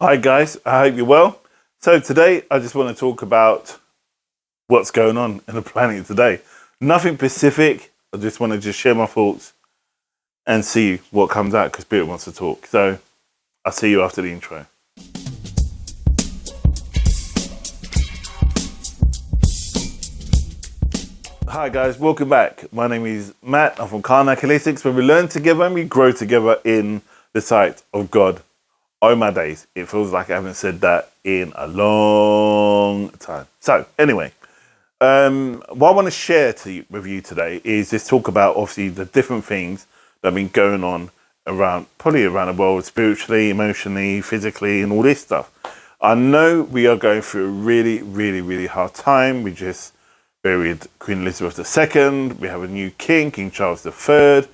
Hi guys, I hope you're well. So today I just want to talk about what's going on in the planet today. Nothing specific. I just want to share my thoughts and see what comes out because Spirit wants to talk. So I'll see you after the intro. Hi guys, welcome back. My name is Matt. I'm from Carnal Calestics, where we learn together and we grow together in the sight of God. Oh my days, it feels like I haven't said that in a long time. So anyway, what I want to share with you today is just talk about obviously the different things that have been going on probably around the world, spiritually, emotionally, physically, and all this stuff. I know we are going through a really, really, really hard time. We just buried Queen Elizabeth II. We have a new king, King Charles III.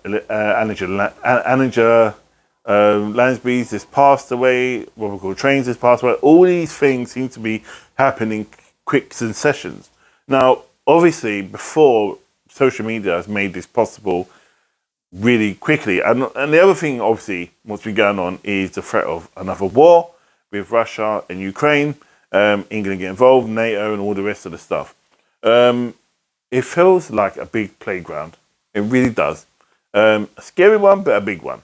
Annika Lansbury's just passed away. Robert Coltrane's just passed away. All these things seem to be happening quick successions. Now, obviously, before social media has made this possible really quickly, and the other thing, obviously, what's been going on is the threat of another war with Russia and Ukraine. England get involved, NATO, and all the rest of the stuff. It feels like a big playground. It really does. A scary one, but a big one.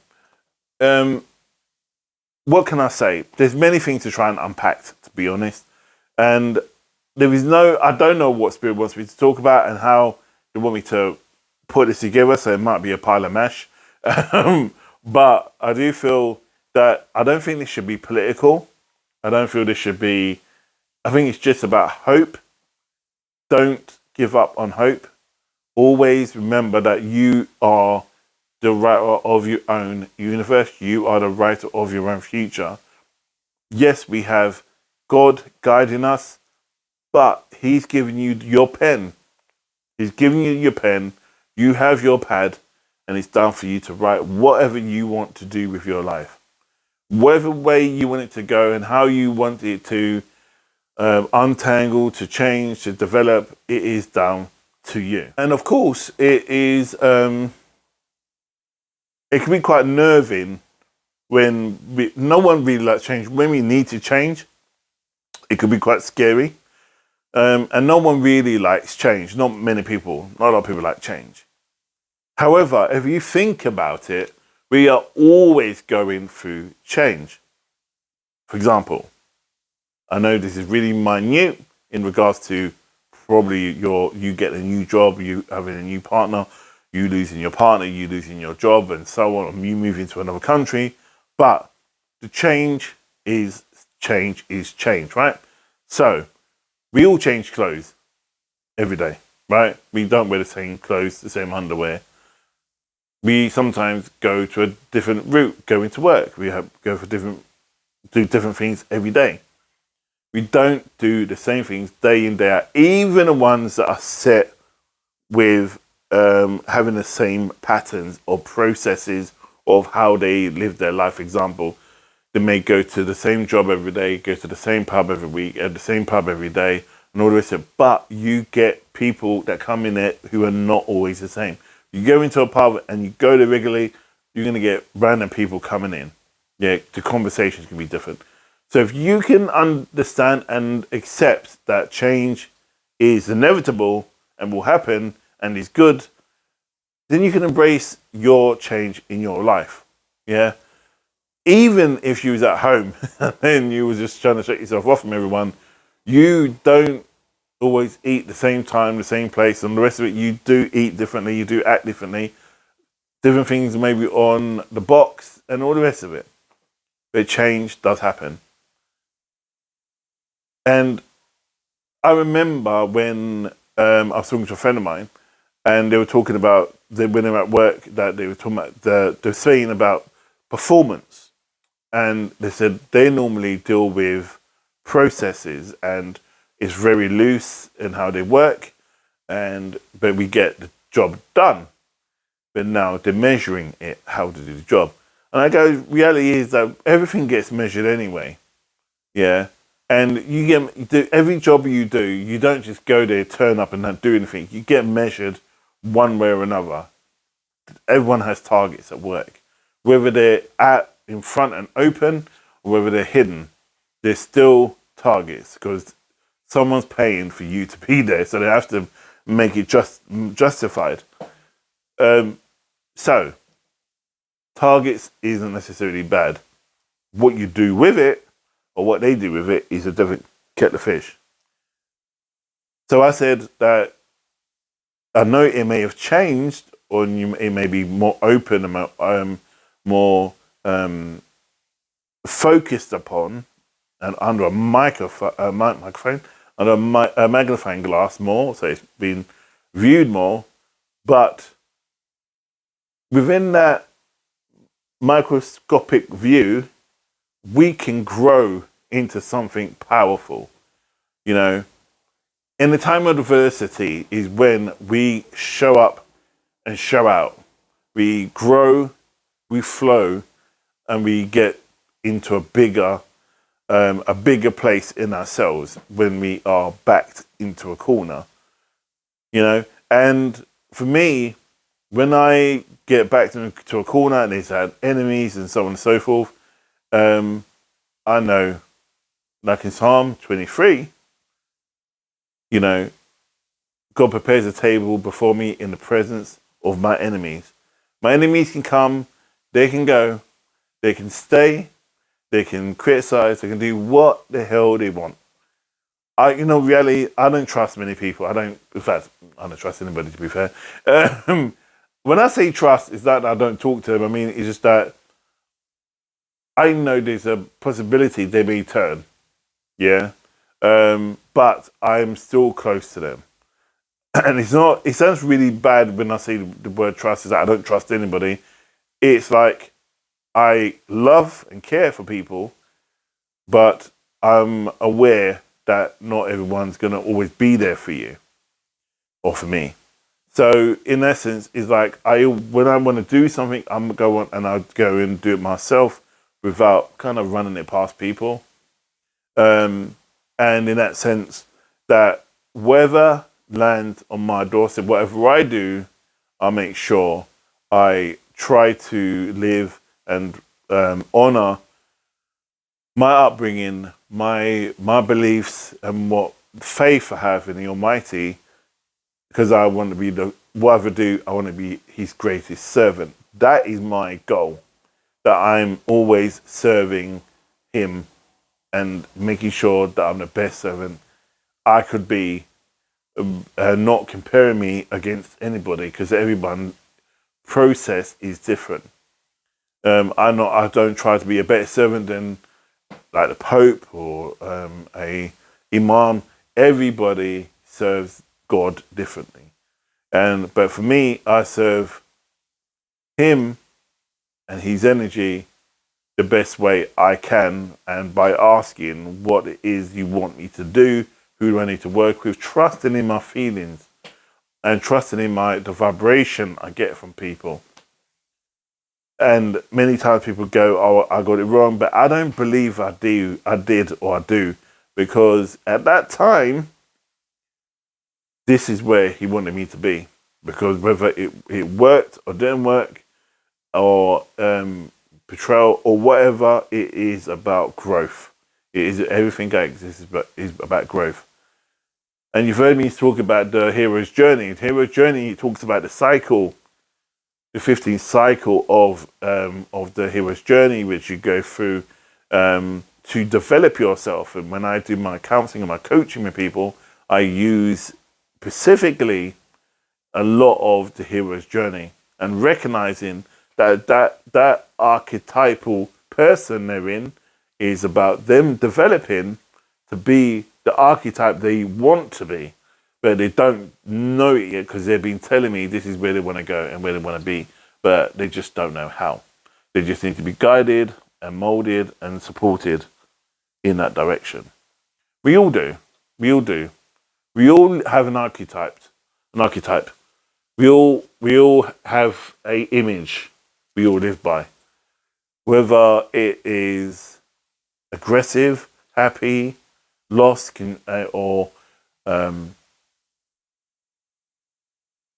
What can I say? There's many things to try and unpack, to be honest. And I don't know what Spirit wants me to talk about and how they want me to put this together. So it might be a pile of mash. But I do feel that I don't think this should be political. I don't feel this should be, I think it's just about hope. Don't give up on hope. Always remember that you are the writer of your own universe. You are the writer of your own future. Yes, we have God guiding us, but He's giving you your pen. He's giving you your pen. You have your pad, and it's down for you to write whatever you want to do with your life. Whatever way you want it to go and how you want it to untangle, to change, to develop, it is down to you. And of course, it is... it can be quite nerving when no one really likes change. When we need to change, it could be quite scary. And no one really likes change. Not a lot of people like change. However, if you think about it, we are always going through change. For example, I know this is really minute in regards to probably you get a new job, you having a new partner, you losing your partner, you losing your job, and so on, or you moving to another country. But the change is change, right? So we all change clothes every day, right? We don't wear the same clothes, the same underwear. We sometimes go to a different route going to work. We do different things every day. We don't do the same things day in, day out, even the ones that are set with having the same patterns or processes of how they live their life. For example, they may go to the same job every day, go to the same pub every week, at the same pub every day, and all the rest of it. But you get people that come in there who are not always the same. You go into a pub and you go there regularly, you're going to get random people coming in. Yeah, the conversations can be different. So if you can understand and accept that change is inevitable and will happen and is good, then you can embrace your change in your life. Yeah. Even if you was at home and then you was just trying to shut yourself off from everyone, you don't always eat the same time, the same place, and the rest of it, you do eat differently, you do act differently. Different things maybe on the box and all the rest of it. But change does happen. And I remember when I was talking to a friend of mine, and they were talking about when they were at work that they were talking about they're saying about performance, and they said they normally deal with processes and it's very loose in how they work, but we get the job done. But now they're measuring it how to do the job, and I go, reality is that everything gets measured anyway. Yeah. And every job you do, you don't just go there, turn up and not do anything. You get measured one way or another. Everyone has targets at work, whether they're in front and open or whether they're hidden, they're still targets because someone's paying for you to be there, so they have to make it justified. So targets isn't necessarily bad. What you do with it, or what they do with it, is a different kettle of fish. So I said that I know it may have changed, or it may be more open and more focused upon, and under a microphone, under a magnifying glass more, so it's been viewed more. But within that microscopic view, we can grow into something powerful. You know, in the time of adversity is when we show up and show out. We grow, we flow, and we get into a bigger place in ourselves when we are backed into a corner. You know, and for me, when I get backed into a corner and there's enemies and so on and so forth, I know, like in Psalm 23, you know, God prepares a table before me in the presence of my enemies. My enemies can come, they can go, they can stay, they can criticize, they can do what the hell they want. Really, I don't trust many people. In fact, I don't trust anybody, to be fair. When I say trust, it's that I don't talk to them. I mean, it's just that I know there's a possibility they may turn. Yeah. But I'm still close to them. And it sounds really bad when I say the word trust, is that I don't trust anybody. It's like I love and care for people, but I'm aware that not everyone's going to always be there for you or for me. So in essence, it's like when I want to do something, I'm going and I'll go and do it myself without kind of running it past people. And in that sense, that whether land on my doorstep, whatever I do, I make sure I try to live and honor my upbringing, my beliefs, and what faith I have in the Almighty, because I want to be whatever I do, I want to be His greatest servant. That is my goal. That I'm always serving Him and making sure that I'm the best servant I could be. Not comparing me against anybody, because everyone's process is different. I don't try to be a better servant than like the Pope or a Imam. Everybody serves God differently, but for me, I serve Him and His energy the best way I can, and by asking what it is you want me to do, who do I need to work with, trusting in my feelings and trusting in the vibration I get from people. And many times people go, "Oh, I got it wrong," but I don't believe I did, or I do, because at that time, this is where He wanted me to be. Because whether it worked or didn't work, or betrayal or whatever, it is about growth. It is everything that exists is about growth. And you've heard me talk about the hero's journey. The hero's journey talks about the cycle, the 15th cycle of the hero's journey, which you go through to develop yourself. And when I do my counseling and my coaching with people, I use specifically a lot of the hero's journey, and recognizing that archetypal person they're in is about them developing to be the archetype they want to be, but they don't know it yet because they've been telling me this is where they want to go and where they want to be, but they just don't know how. They just need to be guided and molded and supported in that direction. We all do. We all do. We all have an archetype. We all have a image we all live by. Whether it is aggressive, happy, lost, or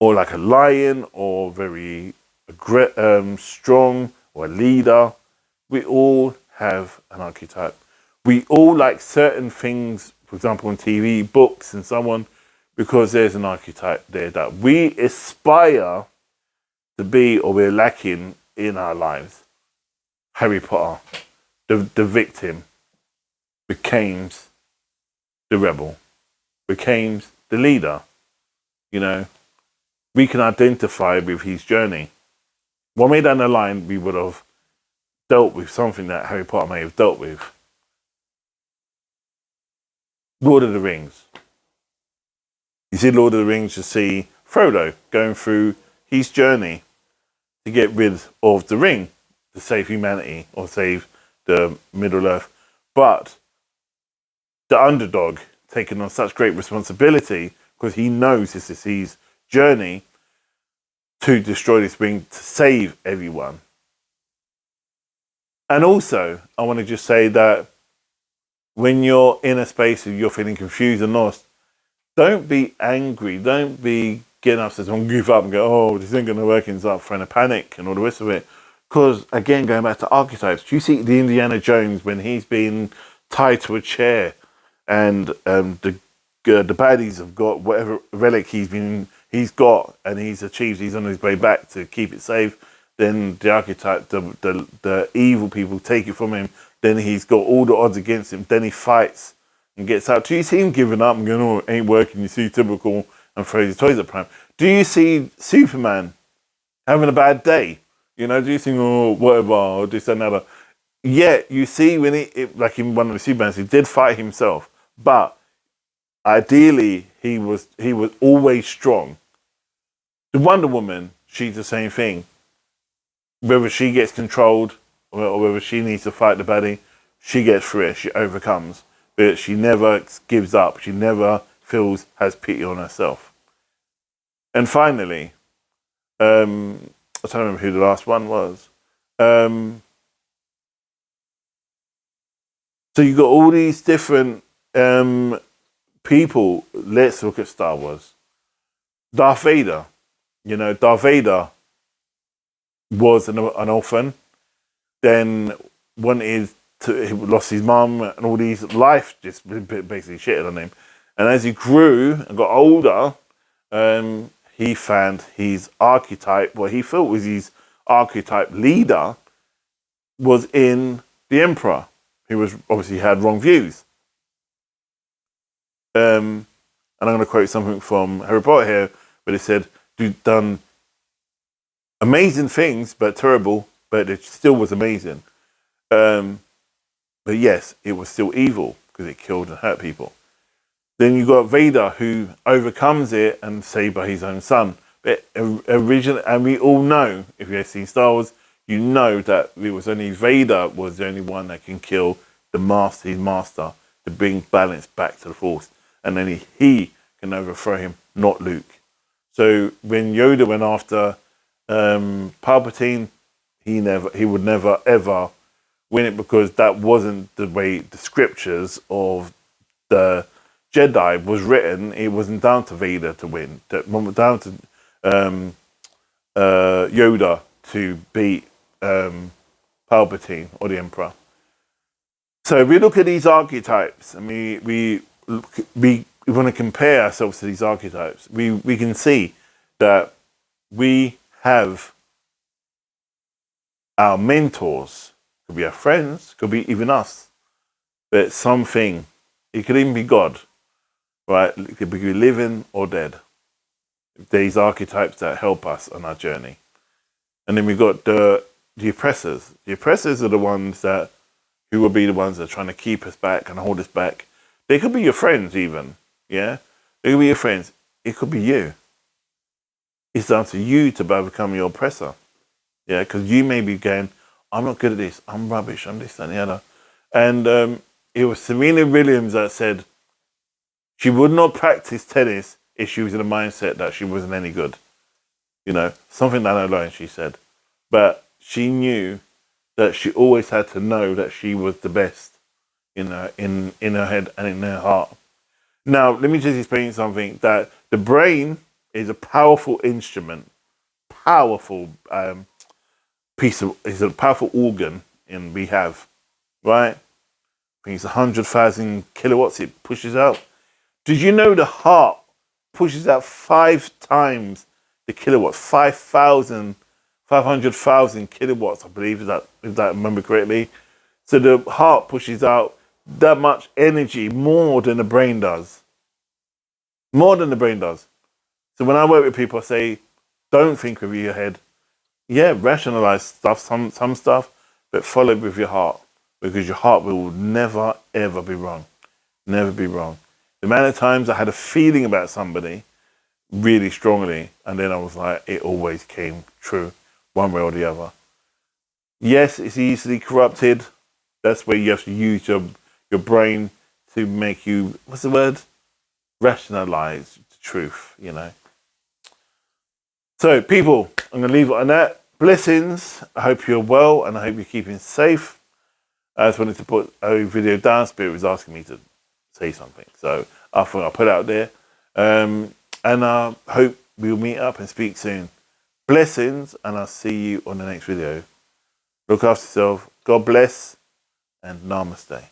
like a lion, or very strong, or a leader. We all have an archetype. We all like certain things, for example, on TV, books, and so on, because there's an archetype there that we aspire to be or we're lacking in our lives. Harry Potter, the victim, became the rebel, became the leader. You know, we can identify with his journey. One way down the line, we would have dealt with something that Harry Potter may have dealt with. Lord of the Rings. You see Lord of the Rings, you see Frodo going through his journey to get rid of the ring, to save humanity or save the Middle Earth. But the underdog taking on such great responsibility because he knows this is his journey to destroy this ring to save everyone. And also, I want to just say that when you're in a space and you're feeling confused and lost, don't be angry. Don't be getting upset and give up and go, oh, this ain't going to work, and start throwing a panic and all the rest of it. Because, again, going back to archetypes, do you see the Indiana Jones when he's been tied to a chair and the baddies have got whatever relic he's got and he's achieved, he's on his way back to keep it safe, then the archetype, the evil people take it from him, then he's got all the odds against him, then he fights and gets out. Do you see him giving up and going, oh, it ain't working, you see typical, and throws his toys at Prime? Do you see Superman having a bad day? You know, do you think, oh, whatever, or this and that? Yeah, you see when like in one of the Supermans, he did fight himself, but ideally he was always strong. The Wonder Woman, she's the same thing. Whether she gets controlled or whether she needs to fight the baddie, she gets through it, she overcomes. But she never gives up, she never has pity on herself. And finally, I don't remember who the last one was. So you got all these different people. Let's look at Star Wars. Darth Vader. You know, Darth Vader was an orphan. Then he lost his mum and all these. Life just basically shitted on him. And as he grew and got older, he found his archetype, what he felt was his archetype leader, was in the Emperor, who was obviously had wrong views. And I'm going to quote something from Harry Potter here, but it said, "You've done amazing things, but terrible, but it still was amazing." But yes, it was still evil because it killed and hurt people. Then you got Vader, who overcomes it and saved by his own son. But originally, and we all know, if you've seen Star Wars, you know that it was only Vader was the only one that can kill his master, to bring balance back to the Force, and then he can overthrow him, not Luke. So when Yoda went after Palpatine, he would never ever win it, because that wasn't the way the scriptures of the Jedi was written. It wasn't down to Vader to win. It wasn't down to Yoda to beat Palpatine or the Emperor. So we look at these archetypes, and we want to compare ourselves to these archetypes. We can see that we have our mentors. Could be our friends, could be even us, but something. It could even be God, right? It could be living or dead. These archetypes that help us on our journey. And then we've got the oppressors. The oppressors are the ones who will be the ones that are trying to keep us back and hold us back. They could be your friends even, yeah? They could be your friends. It could be you. It's down to you to overcome your oppressor, yeah? Because you may be going, I'm not good at this, I'm rubbish, I'm this, that, and the other. And it was Serena Williams that said she would not practice tennis if she was in a mindset that she wasn't any good. You know, something down that line, she said. But she knew that she always had to know that she was the best, in her head and in her heart. Now, let me just explain something, that the brain is a powerful instrument, powerful is a powerful organ we have. right? I think it's 100,000 kilowatts it pushes out. Did you know the heart pushes out 5 times the kilowatts? 500,000 kilowatts, I believe, if I remember correctly. So the heart pushes out that much energy more than the brain does. More than the brain does. So when I work with people, I say, don't think with your head. Yeah, rationalize stuff, some stuff, but follow it with your heart, because your heart will never, ever be wrong. Never be wrong. The amount of times I had a feeling about somebody really strongly, and then I was like, it always came true, one way or the other. Yes, it's easily corrupted. That's where you have to use your brain to make you, what's the word? Rationalize the truth, you know. So, people, I'm going to leave it on that. Blessings. I hope you're well, and I hope you're keeping safe. I just wanted to put a video down. Spirit was asking me to say something, so I thought I'll put it out there. And I hope we'll meet up and speak soon. Blessings, and I'll see you on the next video. Look after yourself. God bless, and namaste.